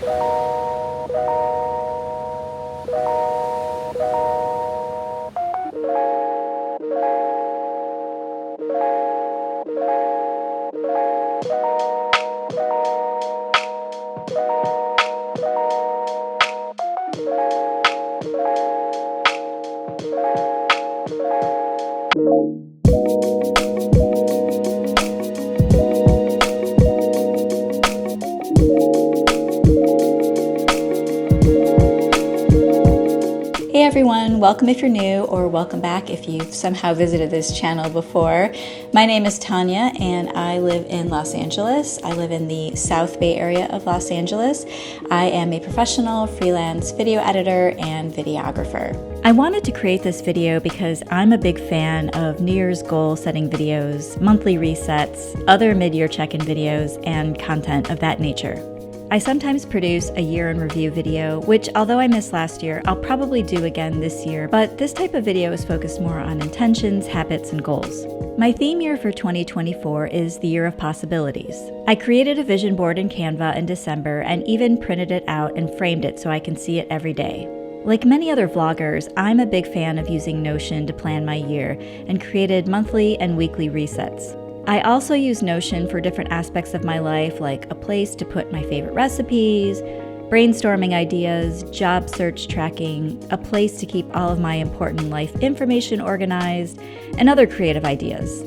Hey everyone, welcome if you're new, or welcome back if you've somehow visited this channel before. My name is Tanya and I live in Los Angeles. I live in the South Bay area of Los Angeles. I am a professional freelance video editor and videographer. I wanted to create this video because I'm a big fan of New Year's goal setting videos, monthly resets, other mid-year check-in videos, and content of that nature. I sometimes produce a year in review video, which although I missed last year, I'll probably do again this year, but this type of video is focused more on intentions, habits, and goals. My theme year for 2024 is the year of possibilities. I created a vision board in Canva in December and even printed it out and framed it so I can see it every day. Like many other vloggers, I'm a big fan of using Notion to plan my year and created monthly and weekly resets. I also use Notion for different aspects of my life, like a place to put my favorite recipes, brainstorming ideas, job search tracking, a place to keep all of my important life information organized, and other creative ideas.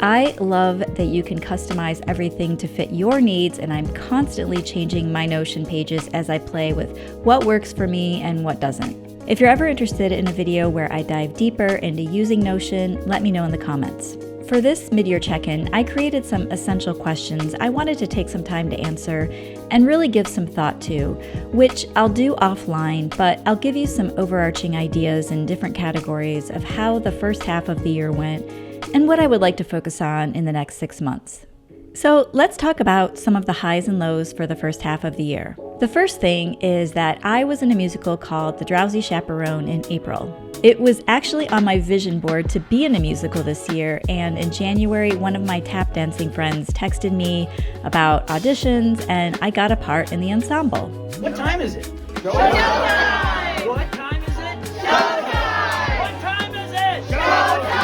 I love that you can customize everything to fit your needs, and I'm constantly changing my Notion pages as I play with what works for me and what doesn't. If you're ever interested in a video where I dive deeper into using Notion, let me know in the comments. For this mid-year check-in, I created some essential questions I wanted to take some time to answer and really give some thought to, which I'll do offline, but I'll give you some overarching ideas in different categories of how the first half of the year went and what I would like to focus on in the next 6 months. So let's talk about some of the highs and lows for the first half of the year. The first thing is that I was in a musical called The Drowsy Chaperone in April. It was actually on my vision board to be in a musical this year, and in January, one of my tap dancing friends texted me about auditions, and I got a part in the ensemble. What time is it? Showtime! What time is it? Showtime! What time is it? Showtime!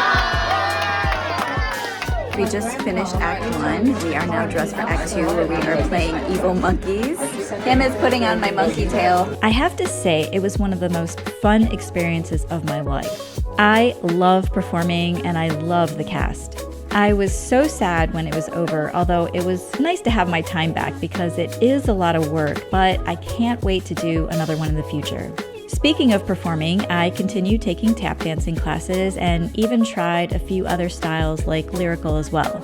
We just finished Act 1. We are now dressed for Act 2, where we are playing evil monkeys. Kim is putting on my monkey tail. I have to say, it was one of the most fun experiences of my life. I love performing and I love the cast. I was so sad when it was over, although it was nice to have my time back because it is a lot of work, but I can't wait to do another one in the future. Speaking of performing, I continued taking tap dancing classes and even tried a few other styles like lyrical as well.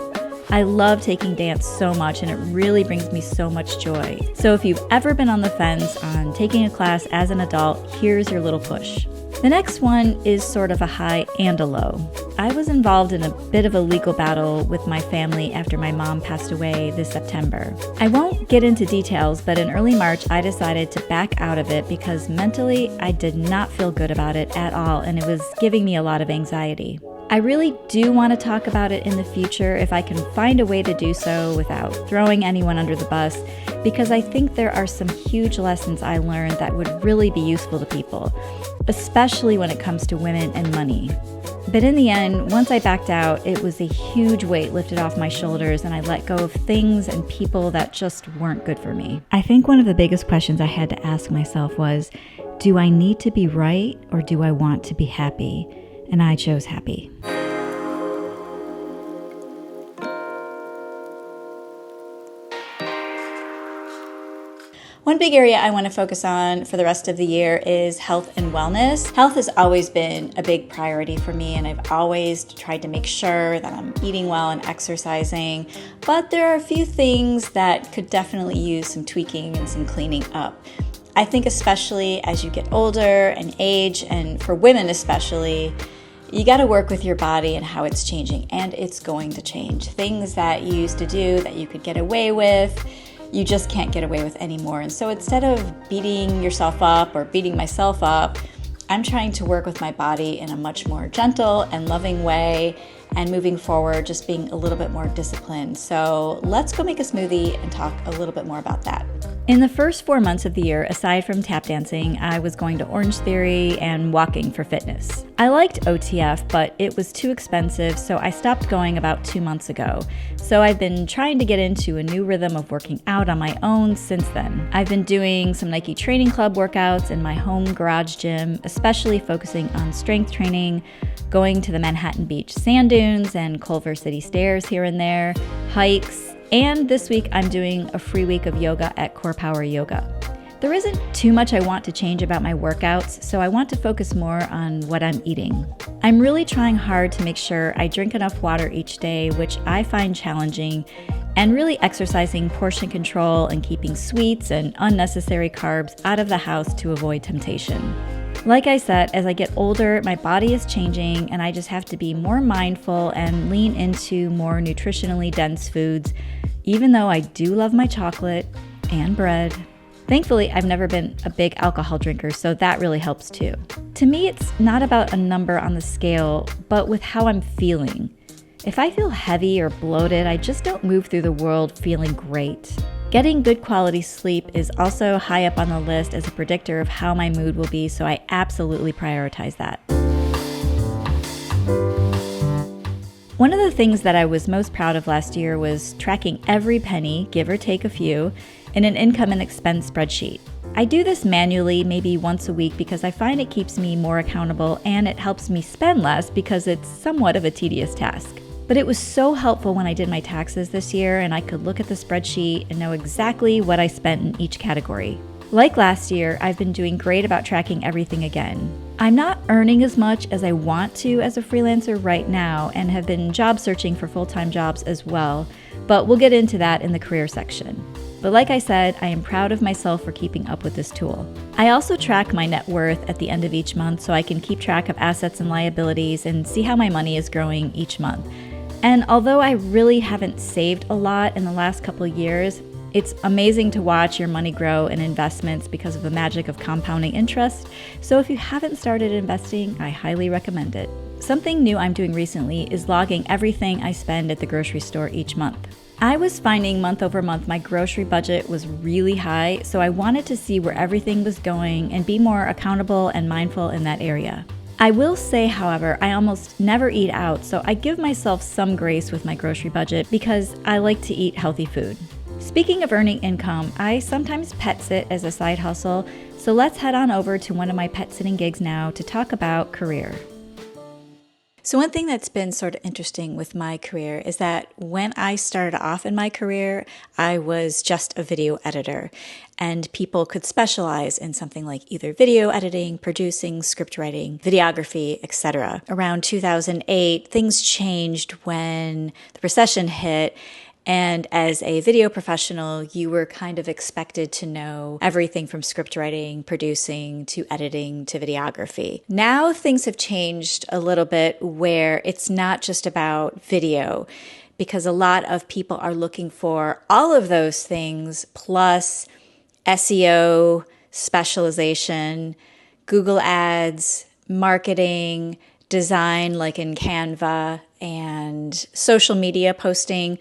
I love taking dance so much and it really brings me so much joy. So if you've ever been on the fence on taking a class as an adult, here's your little push. The next one is sort of a high and a low. I was involved in a bit of a legal battle with my family after my mom passed away this September. I won't get into details, but in early March I decided to back out of it because mentally I did not feel good about it at all and it was giving me a lot of anxiety. I really do want to talk about it in the future if I can find a way to do so without throwing anyone under the bus, because I think there are some huge lessons I learned that would really be useful to people, especially when it comes to women and money. But in the end, once I backed out, it was a huge weight lifted off my shoulders and I let go of things and people that just weren't good for me. I think one of the biggest questions I had to ask myself was, do I need to be right or do I want to be happy? And I chose happy. One big area I want to focus on for the rest of the year is health and wellness. Health has always been a big priority for me, and I've always tried to make sure that I'm eating well and exercising, but there are a few things that could definitely use some tweaking and some cleaning up. I think especially as you get older and age, and for women especially, you got to work with your body and how it's changing, and it's going to change. Things that you used to do that you could get away with, you just can't get away with anymore. And so instead of beating yourself up or beating myself up, I'm trying to work with my body in a much more gentle and loving way and moving forward, just being a little bit more disciplined. So let's go make a smoothie and talk a little bit more about that. In the first 4 months of the year, aside from tap dancing, I was going to Orange Theory and walking for fitness. I liked OTF, but it was too expensive, so I stopped going about 2 months ago. So I've been trying to get into a new rhythm of working out on my own since then. I've been doing some Nike Training Club workouts in my home garage gym, especially focusing on strength training, going to the Manhattan Beach sand dunes and Culver City stairs here and there, hikes, and this week I'm doing a free week of yoga at Core Power Yoga. There isn't too much I want to change about my workouts, so I want to focus more on what I'm eating. I'm really trying hard to make sure I drink enough water each day, which I find challenging, and really exercising portion control and keeping sweets and unnecessary carbs out of the house to avoid temptation. Like I said, as I get older, my body is changing and I just have to be more mindful and lean into more nutritionally dense foods, even though I do love my chocolate and bread. Thankfully, I've never been a big alcohol drinker, so that really helps too. To me, it's not about a number on the scale, but with how I'm feeling. If I feel heavy or bloated, I just don't move through the world feeling great. Getting good quality sleep is also high up on the list as a predictor of how my mood will be, so I absolutely prioritize that. One of the things that I was most proud of last year was tracking every penny, give or take a few, in an income and expense spreadsheet. I do this manually maybe once a week because I find it keeps me more accountable and it helps me spend less because it's somewhat of a tedious task. But it was so helpful when I did my taxes this year and I could look at the spreadsheet and know exactly what I spent in each category. Like last year, I've been doing great about tracking everything again. I'm not earning as much as I want to as a freelancer right now and have been job searching for full-time jobs as well, but we'll get into that in the career section. But like I said, I am proud of myself for keeping up with this tool. I also track my net worth at the end of each month so I can keep track of assets and liabilities and see how my money is growing each month. And although I really haven't saved a lot in the last couple of years, it's amazing to watch your money grow in investments because of the magic of compounding interest. So if you haven't started investing, I highly recommend it. Something new I'm doing recently is logging everything I spend at the grocery store each month. I was finding month over month my grocery budget was really high, so I wanted to see where everything was going and be more accountable and mindful in that area. I will say, however, I almost never eat out, so I give myself some grace with my grocery budget because I like to eat healthy food. Speaking of earning income, I sometimes pet sit as a side hustle, so let's head on over to one of my pet sitting gigs now to talk about career. So one thing that's been sort of interesting with my career is that when I started off in my career, I was just a video editor, and people could specialize in something like either video editing, producing, script writing, videography, etc. Around 2008, things changed when the recession hit. And as a video professional, you were kind of expected to know everything from script writing, producing, to editing, to videography. Now things have changed a little bit where it's not just about video, because a lot of people are looking for all of those things, plus SEO, specialization, Google Ads, marketing, design like in Canva, and social media posting.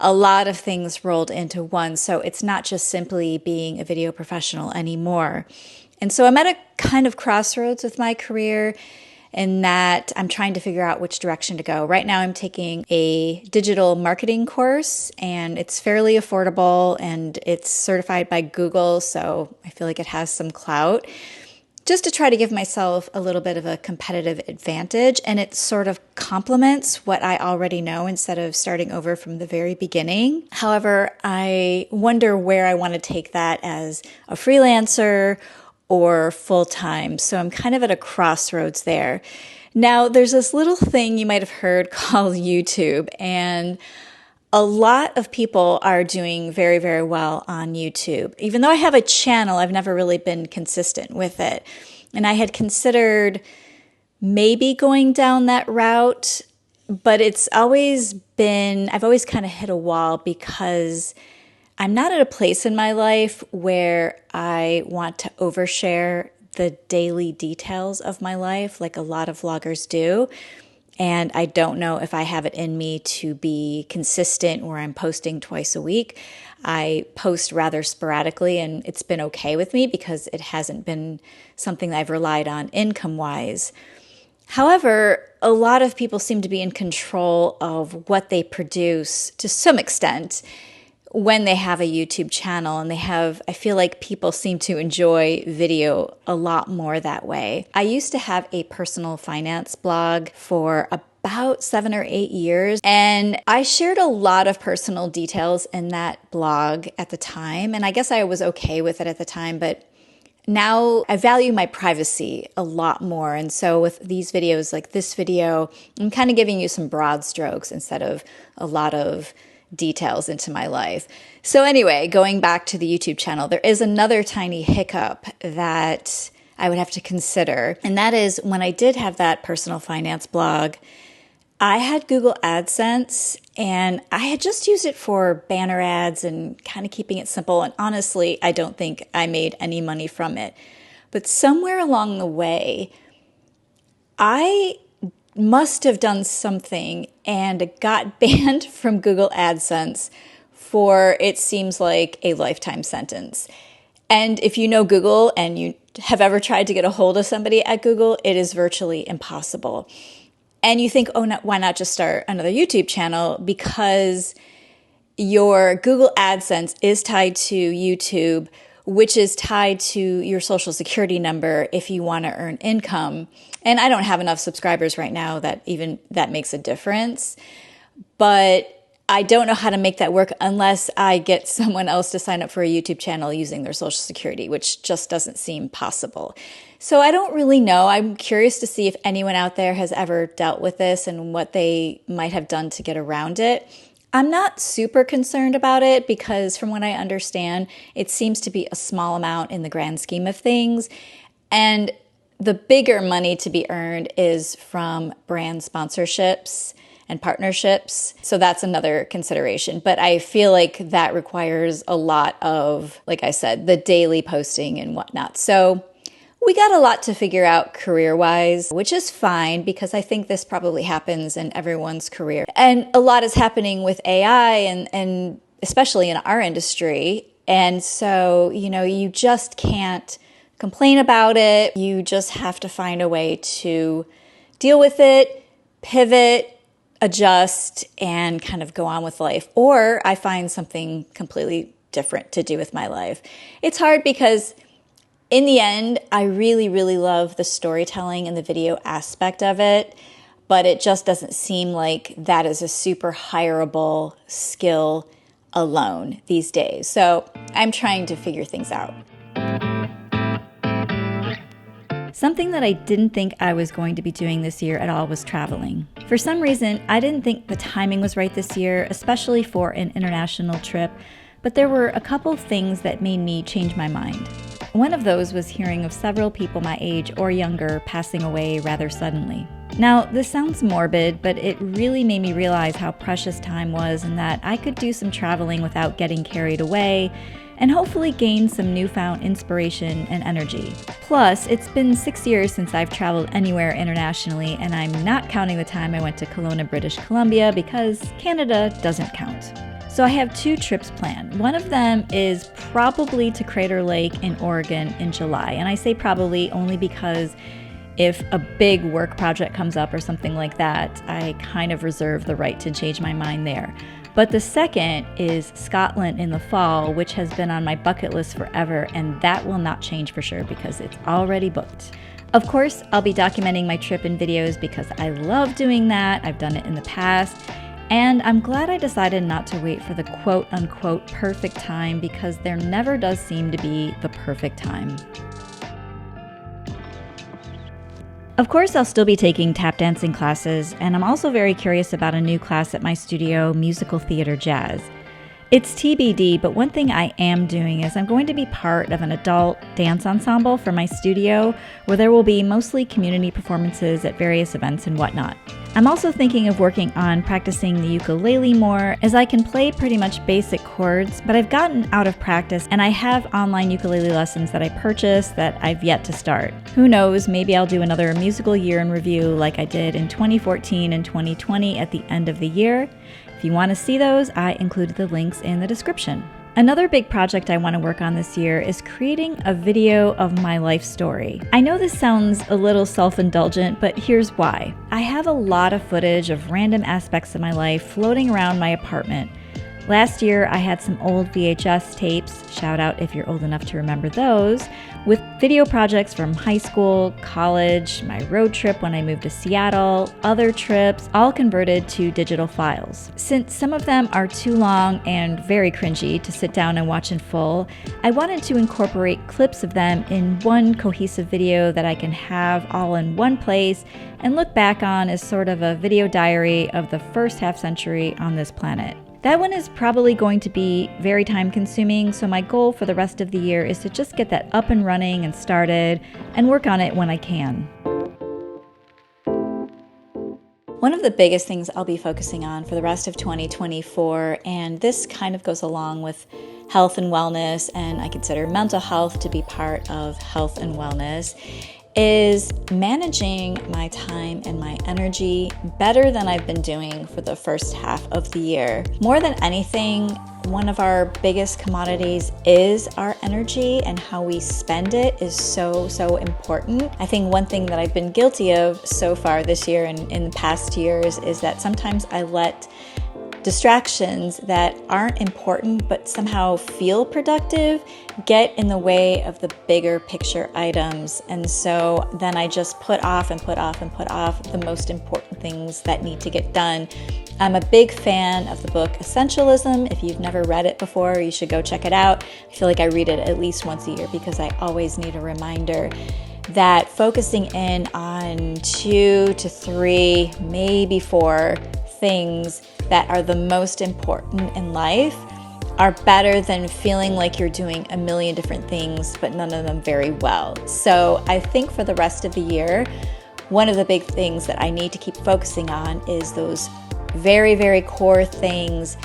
A lot of things rolled into one. So it's not just simply being a video professional anymore. And so I'm at a kind of crossroads with my career in that I'm trying to figure out which direction to go. Right now I'm taking a digital marketing course and it's fairly affordable and it's certified by Google. So I feel like it has some clout, just to try to give myself a little bit of a competitive advantage. And it sort of complements what I already know instead of starting over from the very beginning. However, I wonder where I want to take that as a freelancer or full-time. So I'm kind of at a crossroads there. Now, there's this little thing you might have heard called YouTube, and a lot of people are doing very, very well on YouTube. Even though I have a channel, I've never really been consistent with it. And I had considered maybe going down that route, but I've always kind of hit a wall because I'm not at a place in my life where I want to overshare the daily details of my life like a lot of vloggers do. and I don't know if I have it in me to be consistent where I'm posting twice a week. I post rather sporadically, and it's been okay with me because it hasn't been something that I've relied on income-wise. However, a lot of people seem to be in control of what they produce to some extent when they have a YouTube channel, and I feel like people seem to enjoy video a lot more that way. I used to have a personal finance blog for about 7 or 8 years, and I shared a lot of personal details in that blog at the time, and I guess I was okay with it at the time, but now I value my privacy a lot more. And so with these videos like this video, I'm kind of giving you some broad strokes instead of a lot of details into my life. So anyway, going back to the YouTube channel, there is another tiny hiccup that I would have to consider. And that is when I did have that personal finance blog, I had Google AdSense, and I had just used it for banner ads and kind of keeping it simple. And honestly, I don't think I made any money from it. But somewhere along the way, I must have done something and got banned from Google AdSense for, it seems like, a lifetime sentence. And if you know Google and you have ever tried to get a hold of somebody at Google, it is virtually impossible. And you think, oh, no, why not just start another YouTube channel? Because your Google AdSense is tied to YouTube, which is tied to your social security number if you want to earn income. And I don't have enough subscribers right now that makes a difference. But I don't know how to make that work unless I get someone else to sign up for a YouTube channel using their social security, which just doesn't seem possible. So I don't really know. I'm curious to see if anyone out there has ever dealt with this and what they might have done to get around it. I'm not super concerned about it because from what I understand, it seems to be a small amount in the grand scheme of things. And the bigger money to be earned is from brand sponsorships and partnerships. So that's another consideration. But I feel like that requires a lot of, like I said, the daily posting and whatnot. So we got a lot to figure out career-wise, which is fine because I think this probably happens in everyone's career. And a lot is happening with AI and especially in our industry. And so, you just can't complain about it. You just have to find a way to deal with it, pivot, adjust, and kind of go on with life. Or I find something completely different to do with my life. It's hard because in the end, I really, really love the storytelling and the video aspect of it, but it just doesn't seem like that is a super hireable skill alone these days. So I'm trying to figure things out. Something that I didn't think I was going to be doing this year at all was traveling. For some reason, I didn't think the timing was right this year, especially for an international trip, but there were a couple things that made me change my mind. One of those was hearing of several people my age or younger passing away rather suddenly. Now, this sounds morbid, but it really made me realize how precious time was and that I could do some traveling without getting carried away and hopefully gain some newfound inspiration and energy. Plus, it's been 6 years since I've traveled anywhere internationally, and I'm not counting the time I went to Kelowna, British Columbia, because Canada doesn't count. So I have 2 trips planned. One of them is probably to Crater Lake in Oregon in July. And I say probably only because if a big work project comes up or something like that, I kind of reserve the right to change my mind there. But the second is Scotland in the fall, which has been on my bucket list forever, and that will not change for sure because it's already booked. Of course, I'll be documenting my trip in videos because I love doing that. I've done it in the past. And I'm glad I decided not to wait for the quote-unquote perfect time because there never does seem to be the perfect time. Of course, I'll still be taking tap dancing classes, and I'm also very curious about a new class at my studio, Musical Theater Jazz. It's TBD, but one thing I am doing is I'm going to be part of an adult dance ensemble for my studio where there will be mostly community performances at various events and whatnot. I'm also thinking of working on practicing the ukulele more, as I can play pretty much basic chords, but I've gotten out of practice and I have online ukulele lessons that I purchased that I've yet to start. Who knows, maybe I'll do another musical year in review like I did in 2014 and 2020 at the end of the year. If you want to see those, I included the links in the description. Another big project I want to work on this year is creating a video of my life story. I know this sounds a little self-indulgent, but here's why. I have a lot of footage of random aspects of my life floating around my apartment. Last year, I had some old VHS tapes, shout out if you're old enough to remember those, with video projects from high school, college, my road trip when I moved to Seattle, other trips, all converted to digital files. Since some of them are too long and very cringy to sit down and watch in full, I wanted to incorporate clips of them in one cohesive video that I can have all in one place and look back on as sort of a video diary of the first half century on this planet. That one is probably going to be very time consuming, so my goal for the rest of the year is to just get that up and running and started and work on it when I can. One of the biggest things I'll be focusing on for the rest of 2024, and this kind of goes along with health and wellness, and I consider mental health to be part of health and wellness, is managing my time and my energy better than I've been doing for the first half of the year. More than anything, one of our biggest commodities is our energy, and how we spend it is so important. I think one thing that I've been guilty of so far this year and in the past years is that sometimes I let distractions that aren't important but somehow feel productive get in the way of the bigger picture items. And so then I just put off the most important things that need to get done. I'm a big fan of the book Essentialism. If you've never read it before, you should go check it out. I feel like I read it at least once a year because I always need a reminder that focusing in on 2 to 3, maybe 4 things that are the most important in life are better than feeling like you're doing a million different things, but none of them very well. So I think for the rest of the year, one of the big things that I need to keep focusing on is those very core things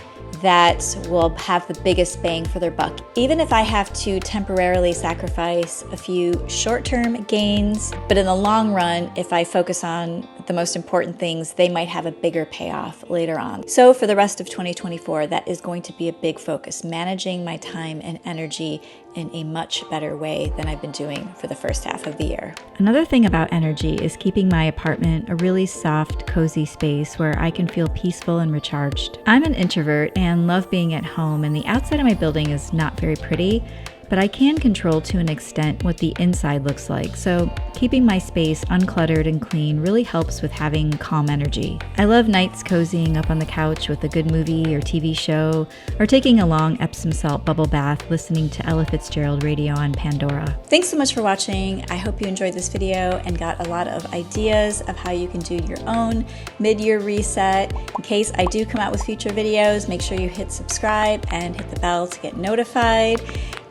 that will have the biggest bang for their buck. Even if I have to temporarily sacrifice a few short-term gains, but in the long run, if I focus on the most important things, they might have a bigger payoff later on. So for the rest of 2024, that is going to be a big focus, managing my time and energy in a much better way than I've been doing for the first half of the year. Another thing about energy is keeping my apartment a really soft, cozy space where I can feel peaceful and recharged. I'm an introvert and love being at home, and the outside of my building is not very pretty, but I can control to an extent what the inside looks like, so keeping my space uncluttered and clean really helps with having calm energy. I love nights cozying up on the couch with a good movie or TV show, or taking a long Epsom salt bubble bath listening to Ella Fitzgerald radio on Pandora. Thanks so much for watching. I hope you enjoyed this video and got a lot of ideas of how you can do your own mid-year reset. In case I do come out with future videos, make sure you hit subscribe and hit the bell to get notified.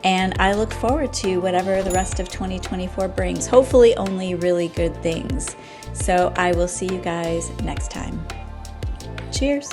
And I look forward to whatever the rest of 2024 brings. Hopefully only really good things. So I will see you guys next time. Cheers.